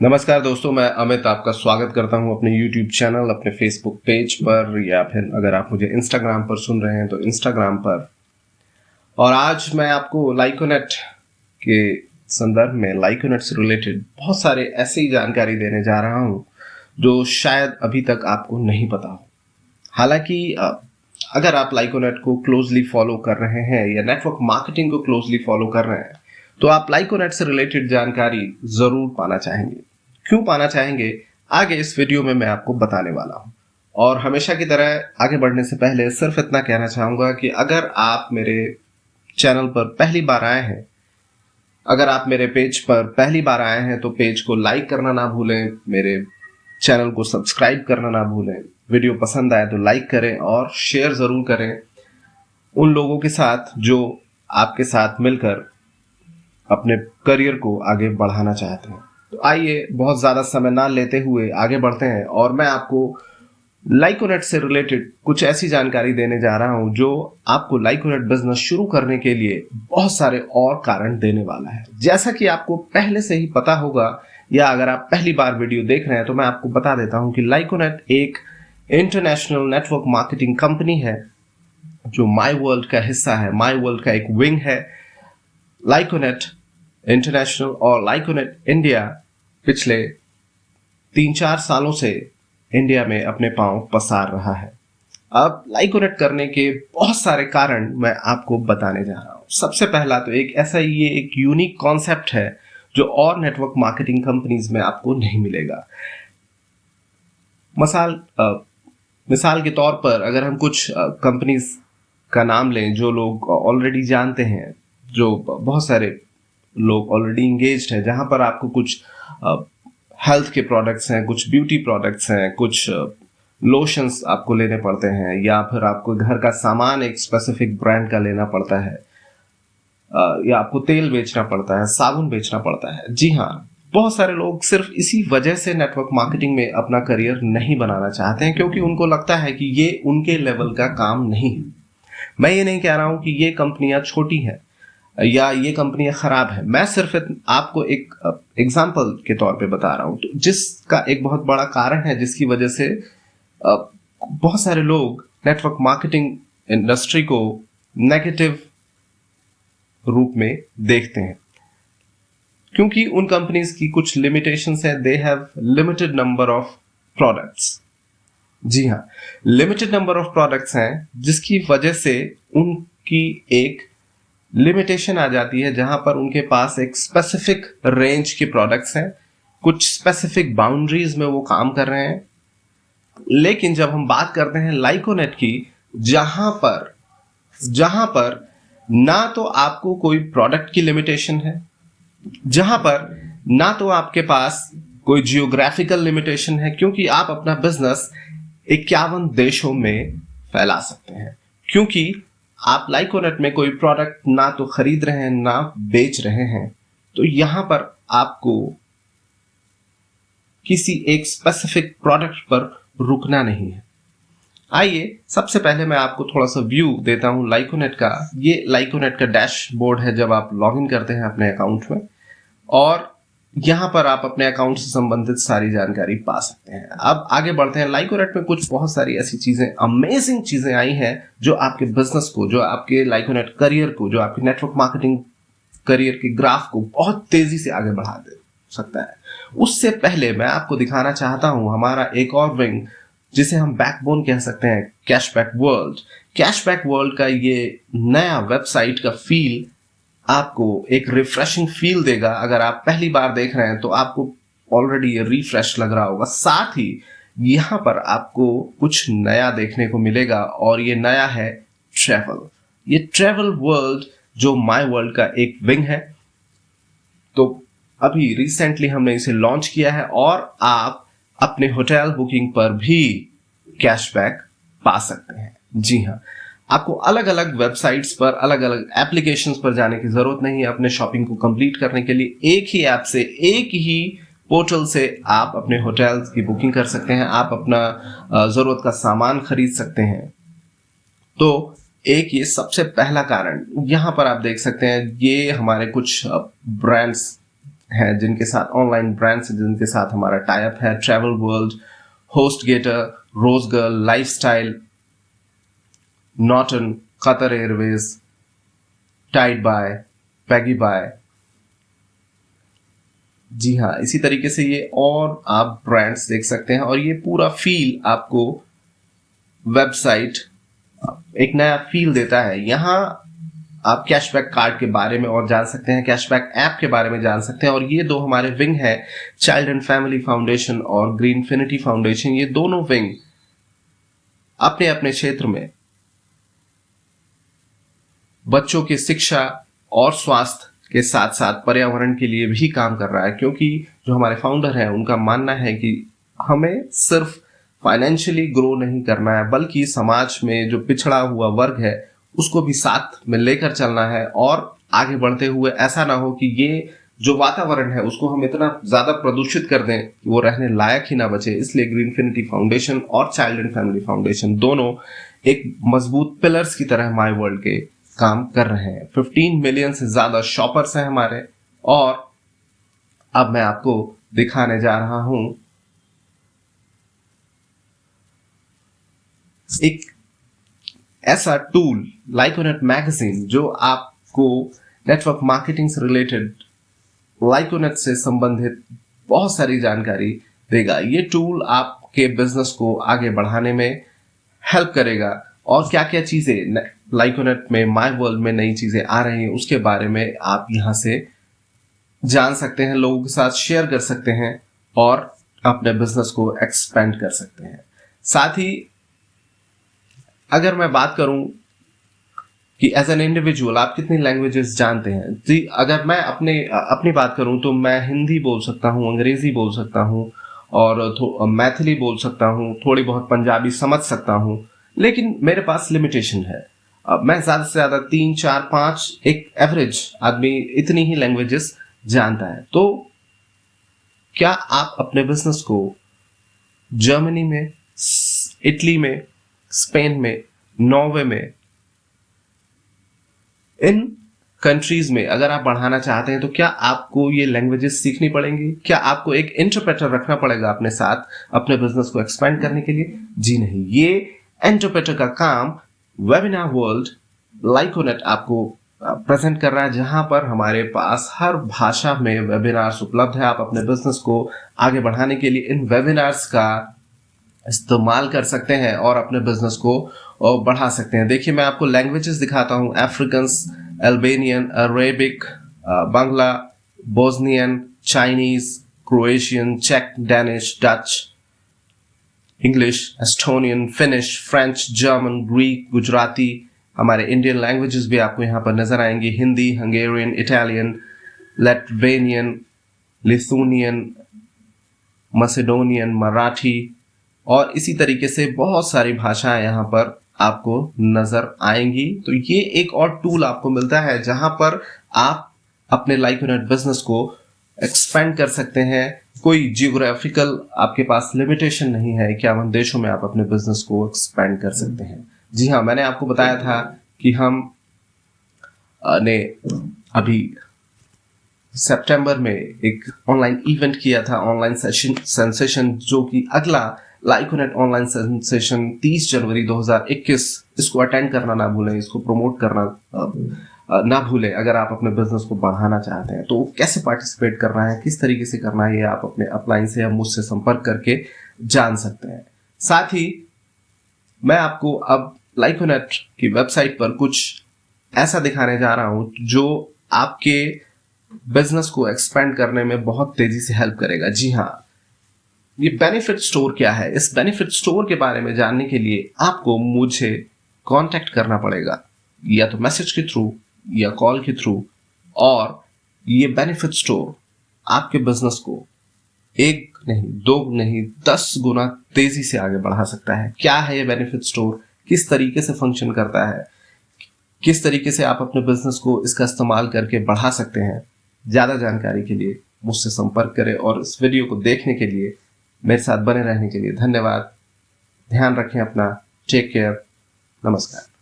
नमस्कार दोस्तों, मैं अमित आपका स्वागत करता हूं अपने YouTube चैनल, अपने Facebook पेज पर, या फिर अगर आप मुझे Instagram पर सुन रहे हैं तो Instagram पर। और आज मैं आपको लाइकोनेट के संदर्भ में लाइकोनेट से रिलेटेड बहुत सारे ऐसे ही जानकारी देने जा रहा हूं जो शायद अभी तक आपको नहीं पता हो। हालांकि अगर आप लाइकोनेट को क्लोजली फॉलो कर रहे हैं या नेटवर्क मार्केटिंग को क्लोजली फॉलो कर रहे हैं तो आप लाइकोनेट से रिलेटेड जानकारी जरूर पाना चाहेंगे। क्यों पाना चाहेंगे, आगे इस वीडियो में मैं आपको बताने वाला हूं। और हमेशा की तरह आगे बढ़ने से पहले सिर्फ इतना कहना चाहूंगा कि अगर आप मेरे चैनल पर पहली बार आए हैं, अगर आप मेरे पेज पर पहली बार आए हैं तो पेज को लाइक करना ना भूलें, मेरे चैनल को सब्सक्राइब करना ना भूलें। वीडियो पसंद आए तो लाइक करें और शेयर जरूर करें उन लोगों के साथ जो आपके साथ मिलकर अपने करियर को आगे बढ़ाना चाहते हैं। तो आइए बहुत ज्यादा समय ना लेते हुए आगे बढ़ते हैं और मैं आपको लाइकोनेट से रिलेटेड कुछ ऐसी जानकारी देने जा रहा हूं जो आपको लाइकोनेट बिजनेस शुरू करने के लिए बहुत सारे और कारण देने वाला है। जैसा कि आपको पहले से ही पता होगा, या अगर आप पहली बार वीडियो देख रहे हैं तो मैं आपको बता देता हूं कि लाइकोनेट एक इंटरनेशनल नेटवर्क मार्केटिंग कंपनी है जो माई वर्ल्ड का हिस्सा है, माई वर्ल्ड का एक विंग है। लाइकोनेट इंटरनेशनल और लाइकोनेट इंडिया पिछले 3-4 सालों से इंडिया में अपने पांव पसार रहा है। अब लाइकोनेट करने के बहुत सारे कारण मैं आपको बताने जा रहा हूं। सबसे पहला तो ये एक यूनिक कॉन्सेप्ट है जो और नेटवर्क मार्केटिंग कंपनीज में आपको नहीं मिलेगा। मिसाल के तौर पर अगर हम कुछ कंपनीज का नाम लें जो लोग ऑलरेडी जानते हैं, जो बहुत सारे लोग ऑलरेडी इंगेज्ड हैं, जहां पर आपको कुछ हेल्थ के प्रोडक्ट्स हैं, कुछ ब्यूटी प्रोडक्ट्स हैं, कुछ लोशंस आपको लेने पड़ते हैं, या फिर आपको घर का सामान एक स्पेसिफिक ब्रांड का लेना पड़ता है, या आपको तेल बेचना पड़ता है, साबुन बेचना पड़ता है। जी हाँ, बहुत सारे लोग सिर्फ इसी वजह से नेटवर्क मार्केटिंग में अपना करियर नहीं बनाना चाहते हैं क्योंकि उनको लगता है कि ये उनके लेवल का काम नहीं है। मैं ये नहीं कह रहा हूं कि ये कंपनियां छोटी हैं या ये कंपनियां खराब है, मैं सिर्फ आपको एक एग्जांपल के तौर पे बता रहा हूं, तो जिसका एक बहुत बड़ा कारण है जिसकी वजह से बहुत सारे लोग नेटवर्क मार्केटिंग इंडस्ट्री को नेगेटिव रूप में देखते हैं, क्योंकि उन कंपनीज की कुछ लिमिटेशंस है। They have limited number of products. जी हाँ, लिमिटेड नंबर ऑफ प्रोडक्ट्स हैं जिसकी वजह से उनकी एक लिमिटेशन आ जाती है, जहां पर उनके पास एक स्पेसिफिक रेंज के प्रोडक्ट्स हैं, कुछ स्पेसिफिक बाउंड्रीज में वो काम कर रहे हैं। लेकिन जब हम बात करते हैं लाइकोनेट की, जहां पर ना तो आपको कोई प्रोडक्ट की लिमिटेशन है, जहां पर ना तो आपके पास कोई जियोग्राफिकल लिमिटेशन है, क्योंकि आप अपना बिजनेस 51 देशों में फैला सकते हैं, क्योंकि आप लाइकोनेट में कोई प्रोडक्ट ना तो खरीद रहे हैं ना बेच रहे हैं। तो यहां पर आपको किसी एक स्पेसिफिक प्रोडक्ट पर रुकना नहीं है। आइए सबसे पहले मैं आपको थोड़ा सा व्यू देता हूं लाइकोनेट का। ये लाइकोनेट का डैशबोर्ड है जब आप लॉगिन करते हैं अपने अकाउंट में, और यहां पर आप अपने अकाउंट से संबंधित सारी जानकारी पा सकते हैं। अब आगे बढ़ते हैं। लाइकोनेट में कुछ बहुत सारी ऐसी चीजें, अमेजिंग चीजें आई हैं जो आपके बिजनेस को, जो आपके लाइकोनेट करियर को, जो आपके नेटवर्क मार्केटिंग करियर के ग्राफ को बहुत तेजी से आगे बढ़ा दे सकता है। उससे पहले मैं आपको दिखाना चाहता हूं हमारा एक और विंग, जिसे हम बैकबोन कह सकते हैं, कैशबैक वर्ल्ड। कैशबैक वर्ल्ड का ये नया वेबसाइट का फील आपको एक रिफ्रेशिंग फील देगा। अगर आप पहली बार देख रहे हैं तो आपको ऑलरेडी ये रिफ्रेश लग रहा होगा। साथ ही यहां पर आपको कुछ नया देखने को मिलेगा, और ये नया है ट्रैवल। ये ट्रैवल वर्ल्ड जो माई वर्ल्ड का एक विंग है, तो अभी रिसेंटली हमने इसे लॉन्च किया है, और आप अपने होटल बुकिंग पर भी कैशबैक पा सकते हैं। जी हाँ, आपको अलग अलग वेबसाइट्स पर, अलग अलग एप्लीकेशंस पर जाने की जरूरत नहीं है अपने शॉपिंग को कंप्लीट करने के लिए। एक ही ऐप से, एक ही पोर्टल से आप अपने होटल्स की बुकिंग कर सकते हैं, आप अपना जरूरत का सामान खरीद सकते हैं। तो एक ये सबसे पहला कारण। यहां पर आप देख सकते हैं ये हमारे कुछ ब्रांड्स हैं जिनके साथ, ऑनलाइन ब्रांड्स जिनके साथ हमारा टाई अप है: Travel World, HostGator, Rosegal, Lifestyle, Norton, Qatar Airways, TideBuy, Peggy Buy. जी हाँ, इसी तरीके से ये और आप ब्रांड्स देख सकते हैं। और ये पूरा फील आपको वेबसाइट एक नया फील देता है। यहाँ आप कैशबैक कार्ड के बारे में और जान सकते हैं, कैशबैक ऐप के बारे में जान सकते हैं। और ये दो हमारे विंग है, चाइल्ड एंड फैमिली फाउंडेशन और ग्रीनफिनिटी फाउंडेशन। ये दोनों विंग अपने अपने क्षेत्र में बच्चों की शिक्षा और स्वास्थ्य के साथ साथ पर्यावरण के लिए भी काम कर रहा है, क्योंकि जो हमारे फाउंडर हैं उनका मानना है कि हमें सिर्फ फाइनेंशियली ग्रो नहीं करना है, बल्कि समाज में जो पिछड़ा हुआ वर्ग है उसको भी साथ में लेकर चलना है। और आगे बढ़ते हुए ऐसा ना हो कि ये जो वातावरण है उसको हम इतना ज्यादा प्रदूषित कर दें कि वो रहने लायक ही ना बचे। इसलिए ग्रीनफिनिटी फाउंडेशन और चाइल्ड एंड फैमिली फाउंडेशन दोनों एक मजबूत पिलर्स की तरह माई वर्ल्ड के काम कर रहे हैं। 15 मिलियन से ज्यादा शॉपर्स हैं हमारे। और अब मैं आपको दिखाने जा रहा हूं एक ऐसा टूल, लाइकोनेट मैगजीन, जो आपको नेटवर्क मार्केटिंग से रिलेटेड, लाइकोनेट से संबंधित बहुत सारी जानकारी देगा। ये टूल आपके बिजनेस को आगे बढ़ाने में हेल्प करेगा। और क्या क्या चीजें लाइकोनेट में, माई वर्ल्ड में नई चीजें आ रही हैं, उसके बारे में आप यहां से जान सकते हैं, लोगों के साथ शेयर कर सकते हैं और अपने बिजनेस को एक्सपेंड कर सकते हैं। साथ ही अगर मैं बात करूं कि एज एन इंडिविजुअल आप कितनी लैंग्वेजेस जानते हैं, जी अगर मैं अपनी बात करूं तो मैं हिंदी बोल सकता हूं, अंग्रेजी बोल सकता हूं और मैथिली बोल सकता हूं, थोड़ी बहुत पंजाबी समझ सकता हूं। लेकिन मेरे पास लिमिटेशन है। मैं ज्यादा से ज्यादा 3, 4, 5, एक एवरेज आदमी इतनी ही लैंग्वेजेस जानता है। तो क्या आप अपने बिजनेस को जर्मनी में, इटली में, स्पेन में, नॉर्वे में, इन कंट्रीज में अगर आप बढ़ाना चाहते हैं तो क्या आपको ये लैंग्वेजेस सीखनी पड़ेंगी? क्या आपको एक इंटरप्रेटर रखना पड़ेगा अपने साथ अपने बिजनेस को एक्सपेंड करने के लिए? जी नहीं, ये इंटरप्रेटर का काम वेबिनार वर्ल्ड लाइकोनेट आपको प्रेजेंट कर रहा है, जहां पर हमारे पास हर भाषा में वेबिनार्स उपलब्ध है। आप अपने बिजनेस को आगे बढ़ाने के लिए इन वेबिनार्स का इस्तेमाल कर सकते हैं और अपने बिजनेस को बढ़ा सकते हैं। देखिए, मैं आपको लैंग्वेजेस दिखाता हूं: Afrikaans, Albanian, Arabic, Bangla, Bosnian, Chinese, Croatian, चेक, Danish, Dutch, English, Estonian, Finnish, French, German, Greek, Gujarati. हमारे इंडियन लैंग्वेजेस भी आपको यहाँ पर नजर आएंगी: Hindi, Hungarian, Italian, Latvian, Lithuanian, Macedonian, Marathi और इसी तरीके से बहुत सारी भाषाएं यहाँ पर आपको नजर आएंगी। तो ये एक और टूल आपको मिलता है जहां पर आप अपने लाइकोनेट बिजनेस को एक्सपेंड कर सकते हैं। कोई जियोग्राफिकल आपके पास लिमिटेशन नहीं है, 51 देशों में आप अपने बिजनेस को एक्सपेंड कर सकते हैं। जी हाँ, मैंने आपको बताया था कि हम ने अभी सितंबर में एक ऑनलाइन इवेंट किया था, ऑनलाइन सेंसेशन, जो कि अगला लाइकोनेट ऑनलाइन सेंसेशन 30 जनवरी 2021, इसको अटेंड करना ना भूलें, इसको प्रमोट करना ना भूलें। अगर आप अपने बिजनेस को बढ़ाना चाहते हैं तो कैसे पार्टिसिपेट करना है, किस तरीके से करना है, ये आप अपने अपलाइन से या मुझसे संपर्क करके जान सकते हैं। साथ ही मैं आपको अब लाइकोनेट की वेबसाइट पर कुछ ऐसा दिखाने जा रहा हूं जो आपके बिजनेस को एक्सपेंड करने में बहुत तेजी से हेल्प करेगा। जी हाँ, ये बेनिफिट स्टोर क्या है? इस बेनिफिट स्टोर के बारे में जानने के लिए आपको मुझे कांटेक्ट करना पड़ेगा, या तो मैसेज के थ्रू या कॉल के थ्रू। और ये बेनिफिट स्टोर आपके बिजनेस को 1 नहीं, 2 नहीं, 10 गुना तेजी से आगे बढ़ा सकता है। क्या है ये बेनिफिट स्टोर, किस तरीके से फंक्शन करता है, किस तरीके से आप अपने बिजनेस को इसका इस्तेमाल करके बढ़ा सकते हैं? ज्यादा जानकारी के लिए मुझसे संपर्क करें और इस वीडियो को देखने के लिए, मेरे साथ बने रहने के लिए धन्यवाद। ध्यान रखें अपना। Take care. नमस्कार।